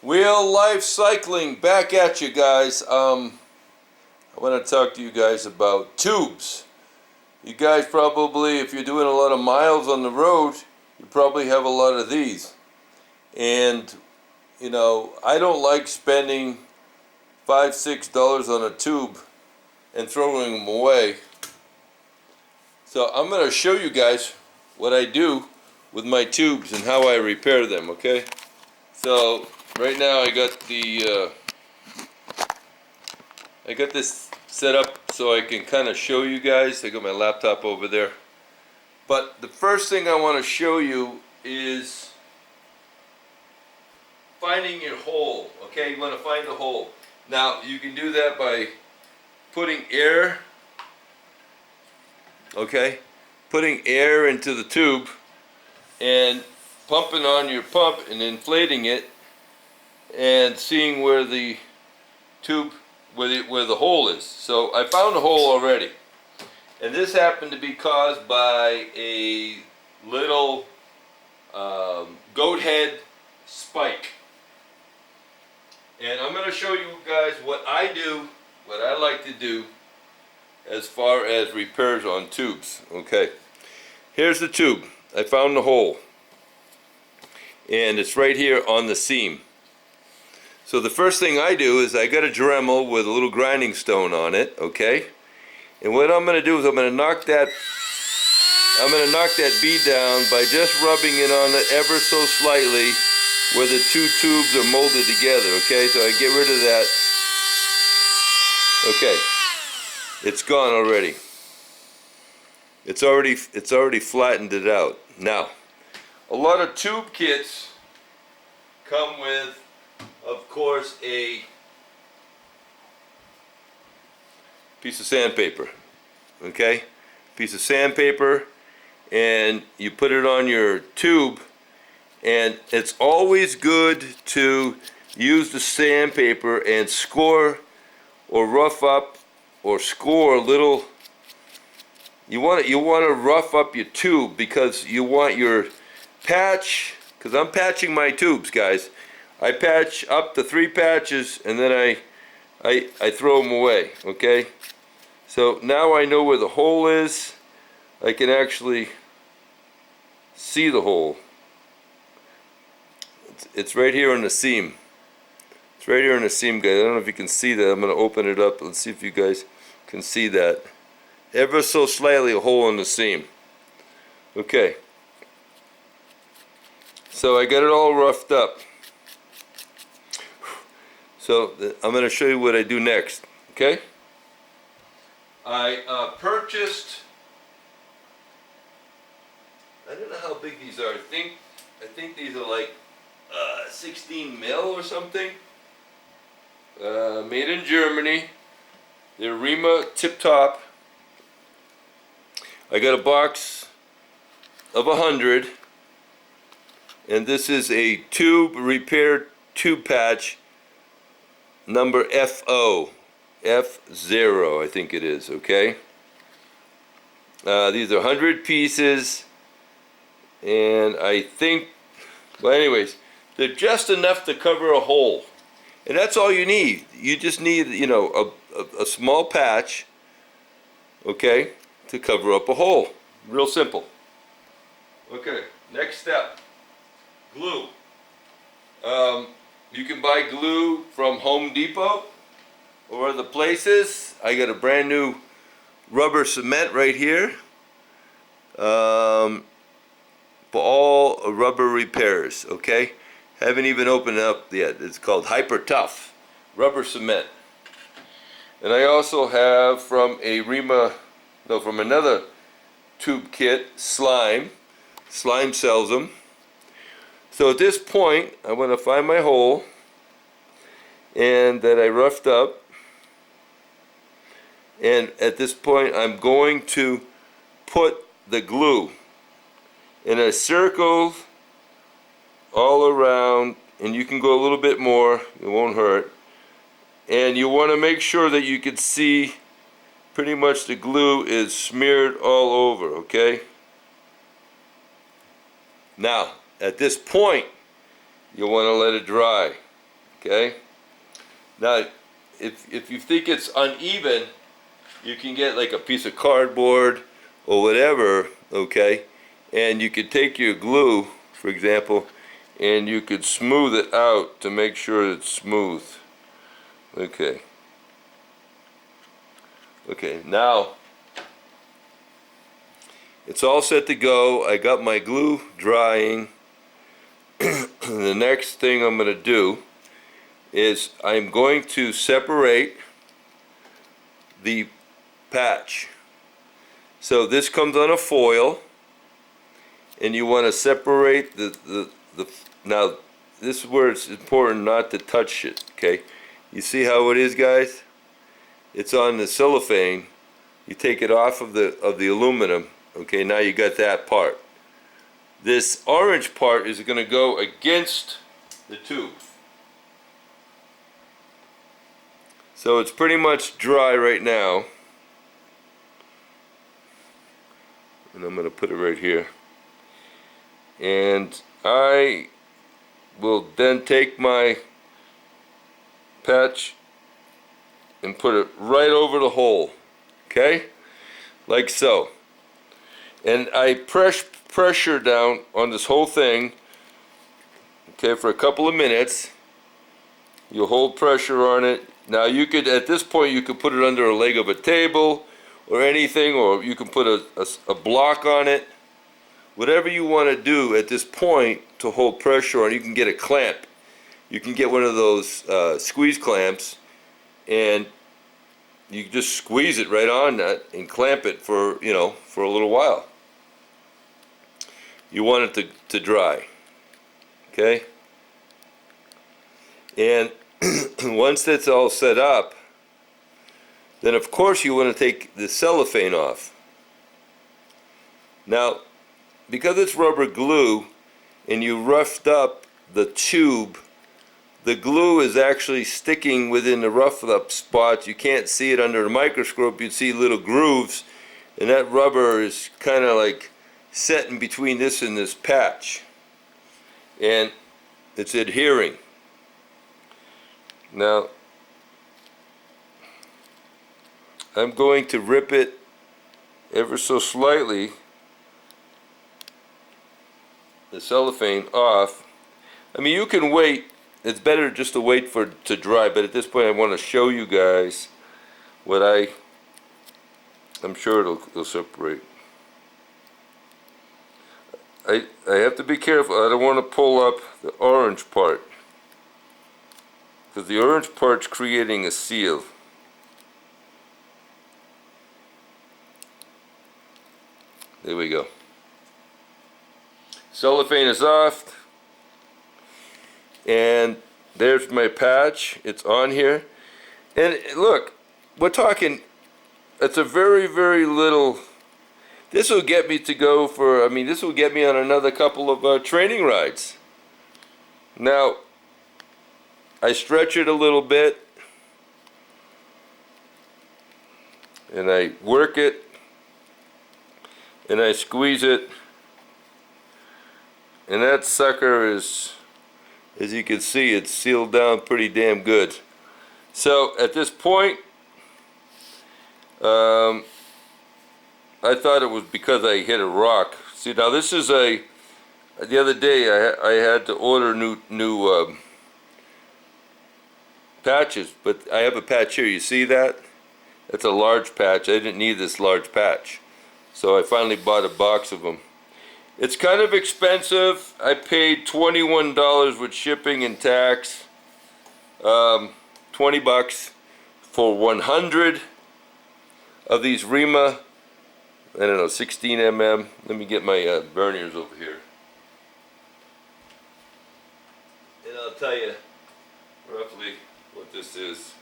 Real life cycling back at you guys. I want to talk to you guys about tubes. You guys probably, if you're doing a lot of miles on the road, you probably have a lot of these. And, you know, I don't like spending $5, $6 on a tube and throwing them away. So I'm going to show you guys what I do with my tubes and how I repair them, okay? So right now I got this set up so I can kind of show you guys. I got my laptop over there. But the first thing I want to show you is finding your hole, okay? You want to find the hole. Now you can do that by putting air, okay? Putting air into the tube and pumping on your pump and inflating it and seeing where the tube, where the hole is. So I found a hole already, and this happened to be caused by a little goat head spike. And I'm going to show you guys what I do, what I like to do as far as repairs on tubes. Okay, here's the tube. I found the hole, and it's right here on the seam. So the first thing I do is I got a Dremel with a little grinding stone on it, okay? And what I'm going to do is I'm going to knock that bead down by just rubbing it on it ever so slightly where the two tubes are molded together, okay? So I get rid of that. Okay, it's gone already. It's already flattened it out. Now, a lot of tube kits come with, of course, a piece of sandpaper, okay? Piece of sandpaper, and you put it on your tube, and it's always good to use the sandpaper and score or rough up or score a little. You want to rough up your tube because you want your patch, because I'm patching my tubes, guys. I patch up to 3 patches and then I throw them away, okay? So now I know where the hole is. I can actually see the hole. It's right here on the seam. It's right here on the seam, guys. I don't know if you can see that. I'm going to open it up. Let's see if you guys can see that. Ever so slightly a hole in the seam. Okay. So I got it all roughed up. So I'm going to show you what I do next, okay? I purchased, I don't know how big these are. I think these are like 16 mil or something. Made in Germany. They're Rima tip top. I got a box of 100, and this is a tube repair tube patch number F0, I think it is, okay? These are 100 pieces, and I think, well, anyways, they're just enough to cover a hole, and that's all you need. You just need, you know, a small patch, okay, to cover up a hole. Real simple. Okay, next step, glue. You can buy glue from Home Depot or other places. I got a brand new rubber cement right here for all rubber repairs, okay? Haven't even opened it up yet. It's called Hyper Tough rubber cement. And I also have from from another tube kit, slime. Slime sells them. So at this point, I want to find my hole, and that I roughed up. And at this point, I'm going to put the glue in a circle all around, and you can go a little bit more, it won't hurt. And you want to make sure that you can see pretty much the glue is smeared all over, okay? Now, at this point, you want to let it dry. Okay. Now, if you think it's uneven, you can get like a piece of cardboard or whatever, okay, and you could take your glue, for example, and you could smooth it out to make sure it's smooth. Okay. Okay, now it's all set to go. I got my glue drying. The next thing I'm going to do is I'm going to separate the patch. So this comes on a foil, and you want to separate the now this is where it's important not to touch it, okay? You see how it is, guys? It's on the cellophane. You take it off of the aluminum, okay? Now you got that part. This orange part is going to go against the tube. So it's pretty much dry right now. And I'm going to put it right here. And I will then take my patch and put it right over the hole. Okay? Like so. And I press pressure down on this whole thing, okay, for a couple of minutes. You'll hold pressure on it. Now you could, at this point, you could put it under a leg of a table or anything, or you can put a block on it. Whatever you want to do at this point to hold pressure on, you can get a clamp. You can get one of those squeeze clamps, and you just squeeze it right on that and clamp it for, you know, for a little while. You want it to dry, okay? And once that's all set up, then of course you want to take the cellophane off. Now, because it's rubber glue and you roughed up the tube, the glue is actually sticking within the roughed up spots. You can't see it under the microscope. You'd see little grooves, and that rubber is kind of like set in between this and this patch, and it's adhering. Now I'm going to rip it ever so slightly, the cellophane off. I mean, you can wait. It's better just to wait for it to dry, but at this point I want to show you guys what I'm sure it'll separate. I have to be careful. I don't want to pull up the orange part, because the orange part's creating a seal. There we go. Cellophane is off, and there's my patch. It's on here, and look, we're talking, it's a very, very little. This will get me to go for, I mean, this will get me on another couple of training rides. Now, I stretch it a little bit, and I work it, and I squeeze it, and that sucker is, as you can see, it's sealed down pretty damn good. So at this point, I thought it was because I hit a rock. See, now this is the other day I had to order new patches, but I have a patch here. You see that? That's a large patch. I didn't need this large patch, so I finally bought a box of them. It's kind of expensive. I paid $21 with shipping and tax. 20 bucks for 100 of these Rima, I don't know, 16 mm. Let me get my verniers over here, and I'll tell you roughly what this is.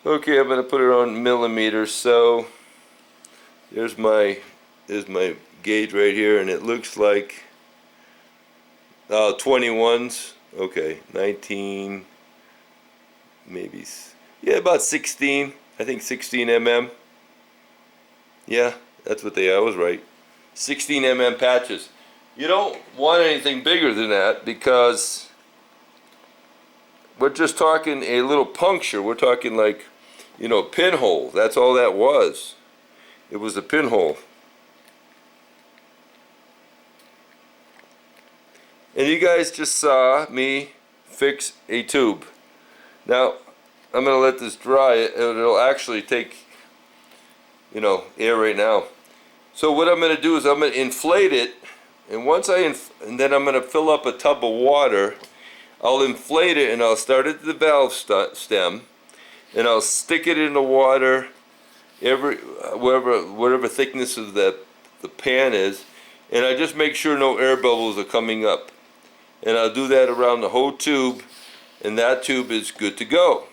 Okay, I'm going to put it on millimeters. So there's my gauge right here, and it looks like 21s. Okay, 19, maybe, yeah, about 16. I think 16 mm. Yeah, that's what they are. I was right. 16 mm patches. You don't want anything bigger than that because we're just talking a little puncture. We're talking like, you know, pinhole. That's all that was. It was a pinhole. And you guys just saw me fix a tube. Now, I'm going to let this dry. It'll actually take, you know, air right now. So what I'm going to do is I'm going to inflate it. And once and then I'm going to fill up a tub of water. I'll inflate it and I'll start at the valve stem. And I'll stick it in the water, whatever thickness of the pan is. And I just make sure no air bubbles are coming up. And I'll do that around the whole tube, and that tube is good to go.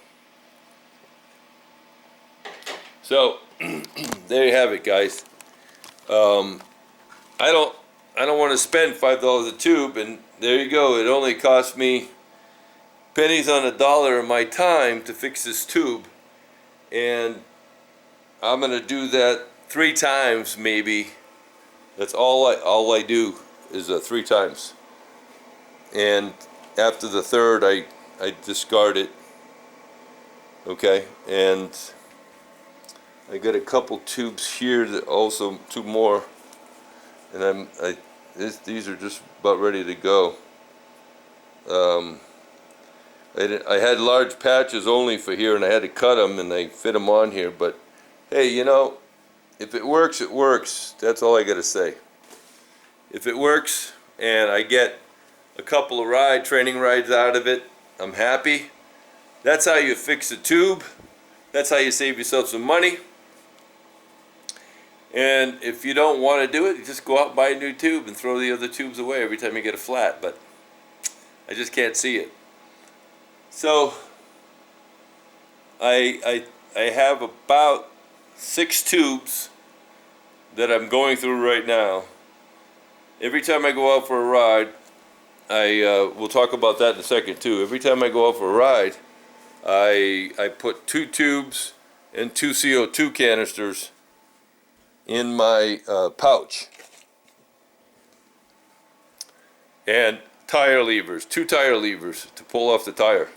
So there you have it, guys. I don't want to spend $5 a tube, and there you go. It only cost me pennies on a dollar of my time to fix this tube, and I'm gonna do that 3 times maybe. That's all I do is 3 times. And after the third, I discard it. Okay, and I got a couple tubes here that also 2 more, and these are just about ready to go. I had large patches only for here, and I had to cut them, and I fit them on here. But hey, you know, if it works, it works. That's all I got to say. If it works, and I get a couple of training rides out of it, I'm happy. That's how you fix a tube. That's how you save yourself some money. And if you don't want to do it, you just go out and buy a new tube and throw the other tubes away every time you get a flat. But I just can't see it. So I have about 6 tubes that I'm going through right now. Every time I go out for a ride, we'll talk about that in a second too. Every time I go out for a ride, I put 2 tubes and 2 CO2 canisters in my pouch. And tire levers, 2 tire levers to pull off the tire.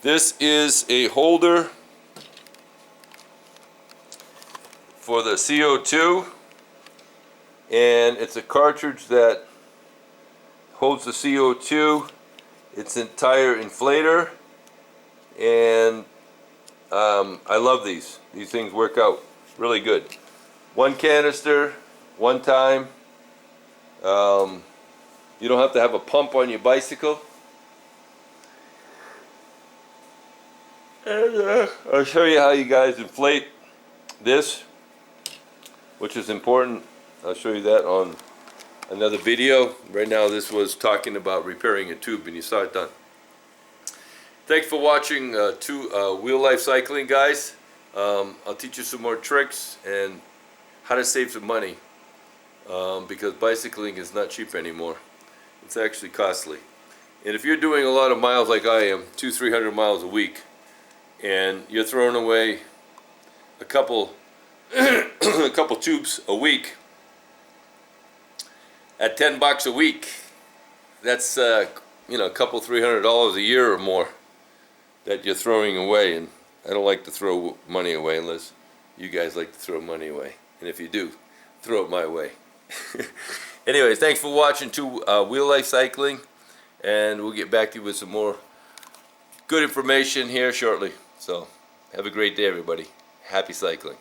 This is a holder for the CO2, and it's a cartridge that holds the CO2. It's a tire inflator, and I love these. These things work out really good. 1 canister, 1 time. You don't have to have a pump on your bicycle. And I'll show you how you guys inflate this, which is important. I'll show you that on another video. Right now this was talking about repairing a tube, and you saw it done. Thanks for watching Wheel Life Cycling, guys. I'll teach you some more tricks and how to save some money, because bicycling is not cheap anymore. It's actually costly. And if you're doing a lot of miles like I am, 200-300 miles a week, and you're throwing away a couple a couple tubes a week at $10 a week, that's you know, a couple $300 a year or more that you're throwing away. And I don't like to throw money away unless you guys like to throw money away, and if you do, throw it my way. Anyways, thanks for watching Wheel Life Cycling, and we'll get back to you with some more good information here shortly. So have a great day, everybody. Happy cycling.